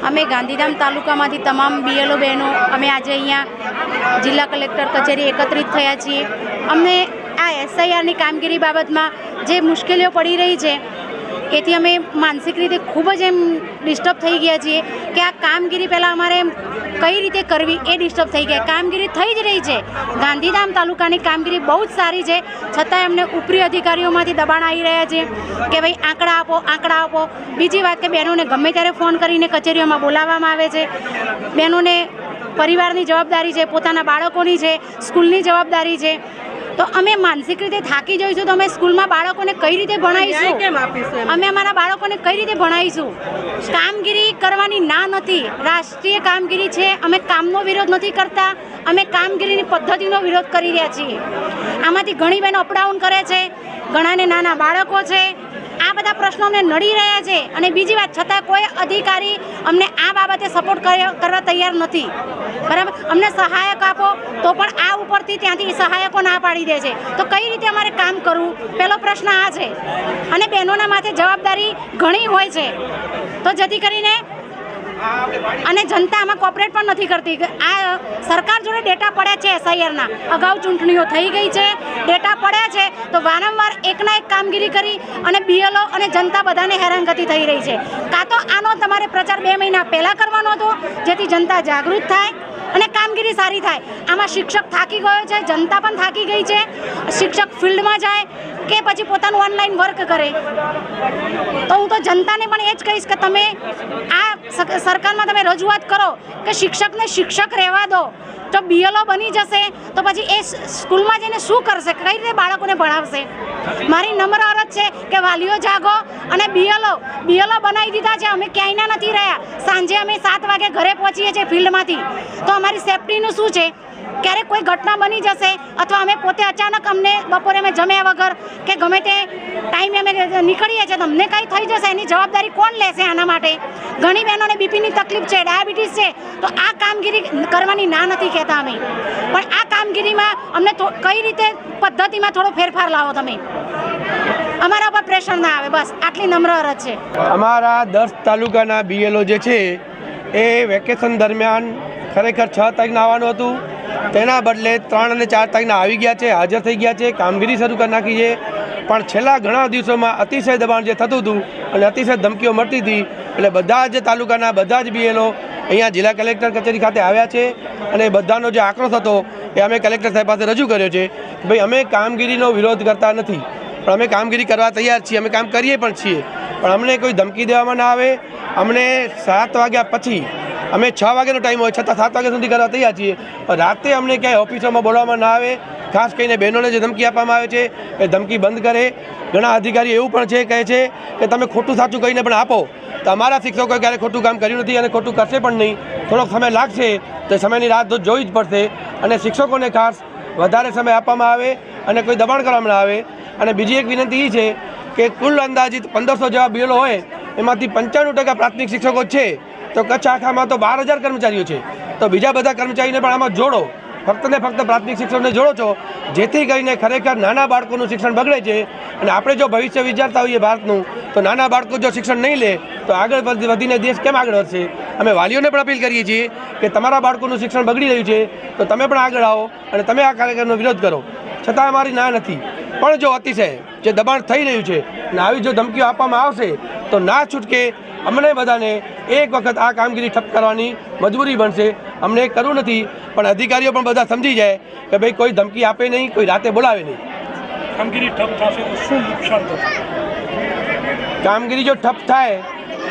અમે ગાંધીધામ તાલુકામાંથી તમામ બીએલઓ બહેનો અમે આજે અહીંયા જિલ્લા કલેક્ટર કચેરી એકત્રિત થયા છીએ. અમને આ એસઆઈઆરની કામગીરી બાબતમાં જે મુશ્કેલીઓ પડી રહી છે એથી અમે માનસિક રીતે ખૂબ જ ડિસ્ટર્બ થઈ ગયા છીએ કે આ કામગીરી પહેલાં અમારે કઈ રીતે કરવી એ ડિસ્ટર્બ થઈ ગયા. કામગીરી થઈ જ રહી છે. ગાંધીધામ તાલુકાની કામગીરી બહુ જ સારી છે, છતાંય અમને ઉપરી અધિકારીઓમાંથી દબાણ આવી રહ્યા છે કે ભાઈ આંકડા આપો, આંકડા આપો. બીજી વાત કે બહેનોને ગમે ત્યારે ફોન કરીને કચેરીઓમાં બોલાવવામાં આવે છે. બહેનોને પરિવારની જવાબદારી છે, પોતાના બાળકોની છે, સ્કૂલની જવાબદારી છે. તો અમે માનસિક રીતે થાકી જઈશું તો અમે સ્કૂલમાં બાળકોને કઈ રીતે ભણાવીશું? અમે અમારા બાળકોને કઈ રીતે ભણાવીશું? કામગીરી કરવાની ના નથી, રાષ્ટ્રીય કામગીરી છે. અમે કામનો વિરોધ નથી કરતા, અમે કામગીરીની પદ્ધતિનો વિરોધ કરી રહ્યા છીએ. આમાંથી ઘણી બહેનો અપડાઉન કરે છે, ઘણાને નાના બાળકો છે. આ બધા પ્રશ્નો અમને નડી રહ્યા છે. અને બીજી વાત, છતાં કોઈ અધિકારી અમને આ બાબતે સપોર્ટ કરવા તૈયાર નથી. બરાબર, અમને સહાયક આપો તો પણ આ ઉપરથી ત્યાંથી સહાયકો ના પાડી દે છે. તો કઈ રીતે અમારે કામ કરવું? પહેલો પ્રશ્ન આ છે. અને બહેનોના માથે જવાબદારી ઘણી હોય છે, તો જેથી કરીને અને જનતા આમાં કોઓપરેટ પણ નથી કરતી. આ સરકાર જોડે ડેટા પડ્યા છે એસઆઈઆરના, અગાઉ ચૂંટણીઓ થઈ ગઈ છે, ડેટા પડ્યા છે, તો વારંવાર એકના એક કામગીરી કરી અને બીએલઓ અને જનતા બધાને હેરાનગતિ થઈ રહી છે. કાં તો આનો તમારે પ્રચાર 2 મહિના પહેલાં કરવાનો હતો, જેથી જનતા જાગૃત થાય અને કામગીરી સારી થાય. આમાં શિક્ષક થાકી ગયો છે, જનતા પણ થાકી ગઈ છે. શિક્ષક ફિલ્ડમાં જાય કે પછી પોતાનું ઓનલાઈન વર્ક કરે. તો હું તો જનતાને પણ એ જ કહીશ કે તમે આ સરકારમાં તમે રજૂઆત કરો કે શિક્ષકને શિક્ષક રહેવા દો. જો બીએલઓ બની જશે તો પછી એ સ્કૂલમાં જઈને શું કરશે? કઈ રીતે બાળકોને ભણાવશે? મારી નમ્ર અરજ છે કે વાલીઓ જાગો અને બીએલઓ બનાવી દીધા છે. અમે ક્યાંયના નથી રહ્યા. સાંજે અમે 7 વાગે ઘરે પહોંચીએ છીએ ફિલ્ડમાંથી. તો અમારી સેફટીનું શું છે? ક્યારેક કોઈ ઘટના બની જશે અથવા અમે પોતે અચાનક અમને બપોરે અમે જમ્યા વગર કે ગમે તે ટાઈમે અમે નીકળીએ છીએ તો અમને કંઈ થઈ જશે, એની જવાબદારી કોણ લેશે? આના માટે ઘણી બહેનોને બીપીની તકલીફ છે, ડાયાબિટીસ છે. તો આ કામગીરી કરવાની ના નથી કહેતા અમે, પણ આ કામગીરીમાં અમને કઈ રીતે પદ્ધતિમાં થોડો ફેરફાર લાવો તમે. અમારા પર પ્રેશર ના આવે, બસ આટલી નમ્ર અરજ છે. અમારા 10 તાલુકાના બીએલઓ જે છે એ વેકેશન દરમિયાન ખરેખર 6 તારીખના આવવાનું હતું, તેના બદલે 3 અને 4 તારીખના આવી ગયા છે, હાજર થઈ ગયા છે, કામગીરી શરૂ કરી નાખી છે. પણ છેલ્લા ઘણા દિવસોમાં અતિશય દબાણ જે થતું હતું અને અતિશય ધમકીઓ મળતી હતી, એટલે બધા જ તાલુકાના બધા જ બીએલઓ અહીંયા જિલ્લા કલેક્ટર કચેરી ખાતે આવ્યા છે. અને બધાનો જે આક્રોશ હતો એ અમે કલેક્ટર સાહેબ પાસે રજૂ કર્યો છે કે ભાઈ અમે કામગીરીનો વિરોધ કરતા નથી, પણ અમે કામગીરી કરવા તૈયાર છીએ, અમે કામ કરીએ પણ છીએ, પણ અમને કોઈ ધમકી દેવામાં ના આવે. અમને 7 વાગ્યા પછી અમે 6 વાગ્યાનો ટાઈમ હોય છતાં 7 વાગ્યા સુધી કરવા તૈયાર છીએ. રાતે અમને ક્યાંય ઓફિસોમાં બોલાવવામાં ના આવે. ખાસ કરીને બહેનોને જે ધમકી આપવામાં આવે છે એ ધમકી બંધ કરે. ઘણા અધિકારી એવું પણ છે, કહે છે કે તમે ખોટું સાચું કહીને પણ આપો. તો અમારા શિક્ષકોએ ક્યારેય ખોટું કામ કર્યું નથી અને ખોટું કરશે પણ નહીં. થોડોક સમય લાગશે તો સમયની રાહ તો જોવી જ પડશે. અને શિક્ષકોને ખાસ વધારે સમય આપવામાં આવે અને કોઈ દબાણ કરવામાં ના આવે. અને બીજી એક વિનંતી એ છે કે કુલ અંદાજિત 1500 જેવા બીએલઓ હોય, એમાંથી 95% પ્રાથમિક શિક્ષકો છે. તો કચ્છ આખામાં તો 12,000 કર્મચારીઓ છે. તો બીજા બધા કર્મચારીને પણ આમાં જોડો. ફક્ત ને ફક્ત પ્રાથમિક શિક્ષણને જોડો છો, જેથી કરીને ખરેખર નાના બાળકોનું શિક્ષણ બગડે છે. અને આપણે જો ભવિષ્ય વિચારતા હોઈએ ભારતનું, તો નાના બાળકો જો શિક્ષણ નહીં લે તો આગળ વધીને દેશ કેમ આગળ વધશે? અમે વાલીઓને પણ અપીલ કરીએ છીએ કે તમારા બાળકોનું શિક્ષણ બગડી રહ્યું છે તો તમે પણ આગળ આવો અને તમે આ કાર્યક્રમનો વિરોધ કરો. છતાં અમારી ના નથી. પણ જો અતિશય જે દબાણ થઈ રહ્યું છે અને આવી જો ધમકીઓ આપવામાં આવશે તો ના છૂટકે અમને બધાને એક વખત આ કામગીરી ઠપ કરવાની મજબૂરી બનશે. અમને કરવું નથી, પણ અધિકારીઓ પણ બધા સમજી જાય કે ભાઈ કોઈ ધમકી આપે નહીં, કોઈ રાતે બોલાવે નહીં. કામગીરી ઠપ થશે તો શું નુકસાન થશે? કામગીરી જો ઠપ થાય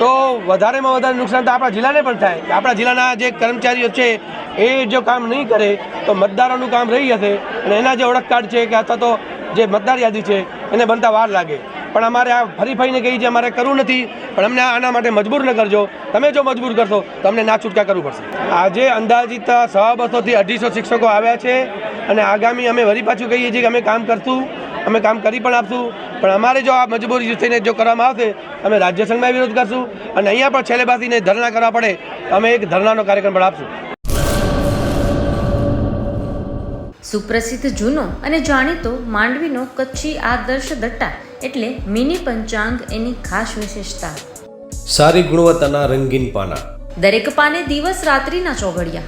તો વધારેમાં વધારે નુકસાન તો આપણા જિલ્લાને પણ થાય. આપણા જિલ્લાના જે કર્મચારીઓ છે એ જો કામ નહીં કરે તો મતદારોનું કામ રહી જશે અને એના જે ઓળખ કાર્ડ છે કે અથવા તો જે મતદાર યાદી છે એને બનતા વાર લાગે. પણ અમારે આ ફરી ફરીને કહી છે અમારે કરવું નથી, પણ અમને આના માટે મજબૂર ન કરજો. તમે જો મજબૂર કરશો તો અમને ના છૂટકા કરવું પડશે. આજે અંદાજિત 100-200 થી 250 શિક્ષકો આવ્યા છે અને આગામી અમે વળી પાછું કહીએ છીએ કે અમે કામ કરશું, અમે કામ કરી પણ આપશું. પણ અમારે જો આ મજબૂરી થઈને જો કરવામાં આવશે અમે રાજ્ય સંઘમાં વિરોધ કરશું અને અહીંયા પણ છેલ્લે બાસીને ધરણા કરવા પડે અમે એક ધરણાનો કાર્યક્રમ પણ આપશું. સુપ્રસિદ્ધ જૂનો અને જાણીતો માંડવીનો કચ્છી આદર્શ દટ્ટા એટલે મિની પંચાંગ એની ખાસ વિશેષતા. સારી ગુણવત્તાના રંગીન પાના, દરેક પાને દિવસ રાત્રિના ચોઘડિયા.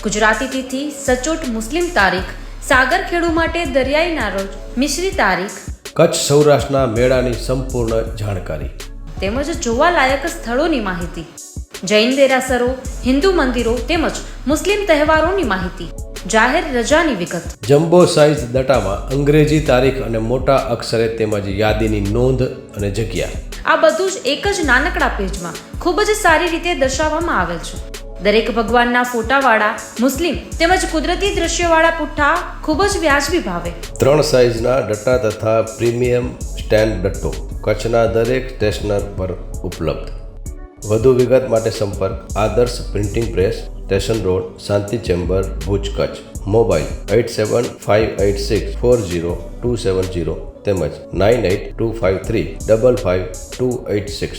ગુજરાતી તિથિ સચોટ મુસ્લિમ તારીખ. સાગરખેડુ માટે દરિયાઈના રોજ મિશ્રી તારીખ. કચ્છ સૌરાષ્ટ્રના મેળાની સંપૂર્ણ જાણકારી તેમજ જોવાલાયક સ્થળોની માહિતી. જૈન દેરાસરો, હિન્દુ મંદિરો તેમજ મુસ્લિમ તહેવારોની માહિતી. જાહેર રજાની વિગત. જમ્બો સાઇઝ દટામાં અંગ્રેજી તારીખ અને મોટા અક્ષરે તેમજ યાદીની નોંધ અને જગ્યા. આ બધું જ એક જ નાનકડા પેજમાં ખૂબ જ સારી રીતે દર્શાવવામાં આવેલ છે. દરેક ભગવાનના ફોટાવાળા મુસ્લિમ તેમજ કુદરતી દ્રશ્યવાળા પુઠ્ઠા ખૂબ જ વ્યાજબી ભાવે. 3 સાઇઝના દટ્ટા તથા પ્રીમિયમ સ્ટેન્ડ દટ્ટો કચ્છના દરેક સ્ટેશનર પર ઉપલબ્ધ. વધુ વિગત માટે સંપર્ક આદર્શ પ્રિન્ટિંગ પ્રેસ, સ્ટેશન રોડ, શાંતિ ચેમ્બર, ભુજ, કચ્છ. મોબાઈલ 8758640270 તેમજ 9825355286.